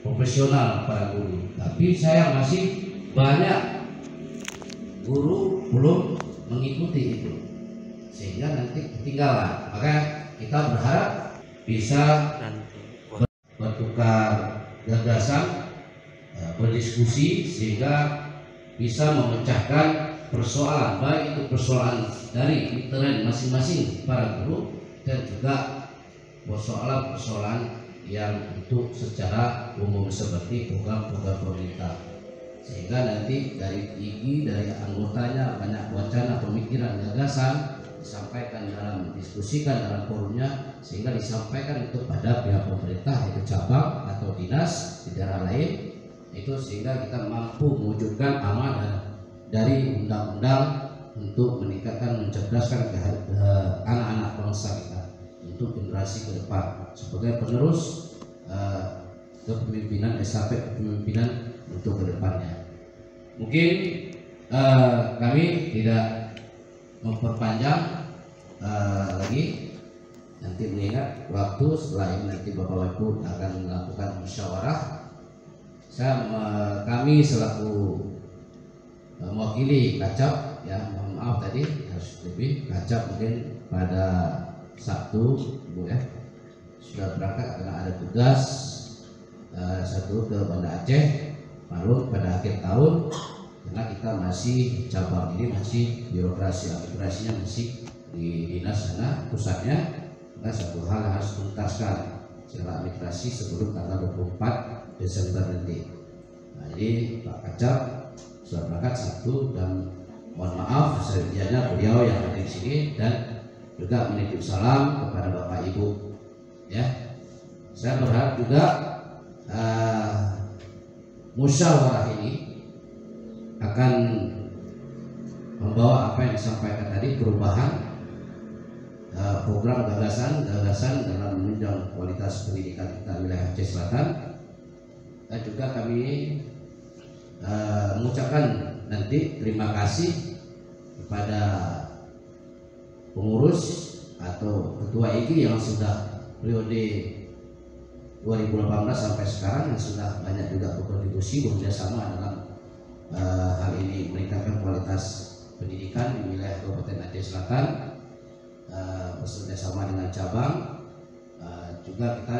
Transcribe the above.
Profesional para guru, tapi saya masih banyak guru belum mengikuti itu, sehingga nanti ketinggalan. Maka kita berharap bisa bertukar gagasan, berdiskusi, sehingga bisa memecahkan persoalan, baik itu persoalan dari intern masing-masing para guru dan juga persoalan-persoalan yang untuk secara umum seperti program-program pemerintah, sehingga nanti dari gigi dari anggotanya banyak wacana, pemikiran, gagasan disampaikan dalam diskusikan dalam forumnya, sehingga disampaikan kepada pihak pemerintah yaitu cabang atau dinas di daerah lain itu, sehingga kita mampu mewujudkan amanah dari undang-undang untuk meningkatkan, mencerdaskan anak-anak bangsa kita untuk generasi ke depan sebagai penerus kepemimpinan, estafet kepemimpinan untuk kedepannya. Mungkin kami tidak memperpanjang lagi, nanti mengingat waktu setelah ini nanti Bapak Ibu akan melakukan musyawarah. Kami selaku mewakili Kacap, ya mohon maaf tadi harus lebih, Kacap mungkin pada Sabtu Bu ya sudah berangkat karena ada tugas satu ke Banda Aceh lalu pada akhir tahun, karena kita masih cabang ini masih birokrasi, administrasinya masih di dinas sana pusatnya, maka satu hal yang harus tuntaskan secara administrasi sebelum tanggal 24 Desember nanti. Nah, jadi Pak Kacap sudah berangkat Sabtu dan mohon maaf sejadinya beliau yang ada di sini dan juga menitip salam kepada Bapak Ibu ya. Saya berharap juga musyawarah ini akan membawa apa yang disampaikan tadi, perubahan program gagasan dalam menunjang kualitas pendidikan kita wilayah Aceh Selatan. Dan juga kami mengucapkan nanti terima kasih kepada pengurus atau ketua IGI yang sudah periode 2018 sampai sekarang, yang sudah banyak juga berkontribusi bekerja sama dalam hal ini meningkatkan kualitas pendidikan di wilayah Kabupaten Aceh Selatan, bekerja sama dengan cabang. Juga kita